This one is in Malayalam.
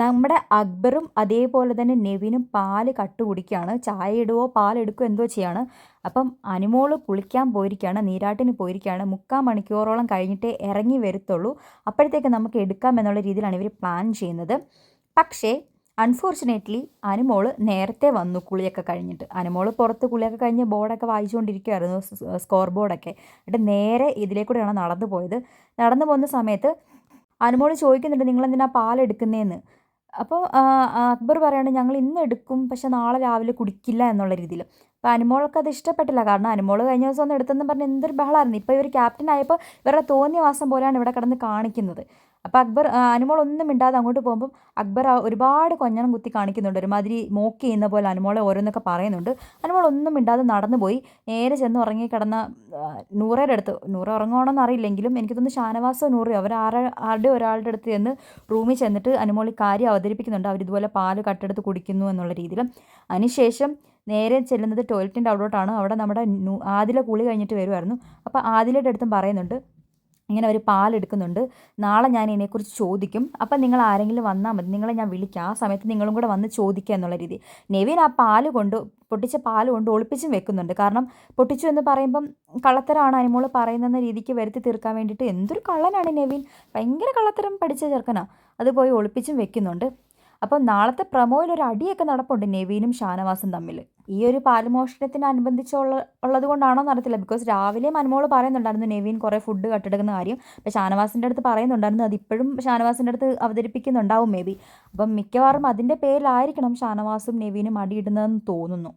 നമ്മുടെ അക്ബറും അതേപോലെ തന്നെ നെവിനും പാല് കട്ട് കുടിക്കുകയാണ്. ചായ ഇടുവോ പാലെടുക്കുകയോ എന്തോ ചെയ്യാണ്. അപ്പം അനുമോള് കുളിക്കാൻ പോയിരിക്കുകയാണ്, നീരാട്ടിന് പോയിരിക്കുകയാണ്. 3/4 മണിക്കൂറോളം കഴിഞ്ഞിട്ടേ ഇറങ്ങി വരത്തുള്ളൂ. അപ്പോഴത്തേക്ക് നമുക്ക് എടുക്കാം എന്നുള്ള രീതിയിലാണ് ഇവർ പ്ലാൻ ചെയ്യുന്നത്. പക്ഷേ അൺഫോർച്ചുനേറ്റ്ലി അനുമോള് നേരത്തെ വന്നു കുളിയൊക്കെ കഴിഞ്ഞിട്ട്. അനുമോള് പുറത്ത് കുളിയൊക്കെ കഴിഞ്ഞ് ബോർഡൊക്കെ വായിച്ചുകൊണ്ടിരിക്കുമായിരുന്നു, സ്കോർ ബോർഡൊക്കെ. എന്നിട്ട് നേരെ ഇതിലേക്കൂടെയാണ് നടന്നു പോയത്. നടന്നു പോകുന്ന സമയത്ത് അനുമോള് ചോദിക്കുന്നുണ്ട്, നിങ്ങളെന്തിനാ പാലെടുക്കുന്നതെന്ന്. അപ്പോൾ അക്ബർ പറയാണ്, ഞങ്ങൾ ഇന്ന് എടുക്കും പക്ഷെ നാളെ രാവിലെ കുടിക്കില്ല എന്നുള്ള രീതിയിൽ. അപ്പോൾ അനുമോൾക്ക് അത് ഇഷ്ടപ്പെട്ടില്ല. കാരണം അനുമോൾ കഴിഞ്ഞ ദിവസം ഒന്ന് എടുത്തെന്ന് പറഞ്ഞ് എന്തൊരു ബഹളമായിരുന്നു. ഇപ്പോൾ ഇവർ ക്യാപ്റ്റൻ ആയപ്പോൾ ഇവരുടെ തോന്നിയവാസം പോലെയാണ് ഇവിടെ കിടന്ന് കാണിക്കുന്നത്. അപ്പോൾ അനുമോൾ ഒന്നും മിണ്ടാതെ അങ്ങോട്ട് പോകുമ്പം അക്ബർ ഒരുപാട് കൊഞ്ഞണം കുത്തി കാണിക്കുന്നുണ്ട്. ഒരുമാതിരി മോക്ക് ചെയ്യുന്ന പോലെ അനുമോളെ ഓരോന്നൊക്കെ പറയുന്നുണ്ട്. അനുമോൾ ഒന്നും മിണ്ടാതെ നടന്നു പോയി. നേരെ ചെന്ന് ഉറങ്ങിക്കിടന്ന നൂറയുടെ അടുത്ത്, നൂറ ഉറങ്ങുവാണെന്ന് അറിയില്ലെങ്കിലും എനിക്ക് തോന്നുന്നു ഷാനവാസോ നൂറയോ ആരുടെ ഒരാളുടെ അടുത്ത് ചെന്ന് റൂമിൽ ചെന്നിട്ട് അനുമോൾ ഈ കാര്യം അവതരിപ്പിക്കുന്നുണ്ട്. അവരിതുപോലെ പാല് കട്ടെടുത്ത് കുടിക്കുന്നു എന്നുള്ള രീതിയിൽ. അതിനുശേഷം നേരെ ചെല്ലുന്നത് ടോയ്ലറ്റിൻ്റെ അവിടോട്ടാണ്. അവിടെ നമ്മുടെ ആദില കുളി കഴിഞ്ഞിട്ട് വരുമായിരുന്നു. അപ്പോൾ ആദിലയുടെ അടുത്തും പറയുന്നുണ്ട്, ഇങ്ങനെ ഒരു പാലെടുക്കുന്നുണ്ട്, നാളെ ഞാൻ ഇതിനെക്കുറിച്ച് ചോദിക്കും, അപ്പം നിങ്ങൾ ആരെങ്കിലും വന്നാൽ മതി, നിങ്ങളെ ഞാൻ വിളിക്കാം, ആ സമയത്ത് നിങ്ങളും കൂടെ വന്ന് ചോദിക്കുക എന്നുള്ള രീതി. നെവിൻ ആ പൊട്ടിച്ച പാല് കൊണ്ട് ഒളിപ്പിച്ചും വെക്കുന്നുണ്ട്. കാരണം പൊട്ടിച്ചു എന്ന് പറയുമ്പം കള്ളത്തരമാണ് അനുമോള് പറയുന്ന രീതിക്ക് വരുത്തി തീർക്കാൻ വേണ്ടിയിട്ട്. എന്തൊരു കള്ളനാണ് നെവിൻ, ഭയങ്കര കള്ളത്തരം പഠിച്ച ചെറുക്കനാണ്. അത് പോയി ഒളിപ്പിച്ചും വെക്കുന്നുണ്ട്. അപ്പം നാളത്തെ പ്രമോയിൽ ഒരു അടിയൊക്കെ നടപ്പുണ്ട് നെവീനും ഷാനവാസും തമ്മിൽ. ഈ ഒരു ഉള്ളത് കൊണ്ടാണോ എന്നറിയത്തില്ല. ബിക്കോസ് രാവിലെയും അനുമോള് പറയുന്നുണ്ടായിരുന്നു നെവീൻ കുറേ ഫുഡ് കട്ടെടുക്കുന്ന കാര്യം. അപ്പോൾ ഷാനവാസിൻ്റെ അടുത്ത് പറയുന്നുണ്ടായിരുന്നു, അതിപ്പോഴും ഷാനവാസിൻ്റെ അടുത്ത് അവതരിപ്പിക്കുന്നുണ്ടാവും മേ ബി. അപ്പം മിക്കവാറും അതിൻ്റെ പേരിലായിരിക്കണം ഷാനവാസും നെവീനും അടിയിടുന്നതെന്ന് തോന്നുന്നു.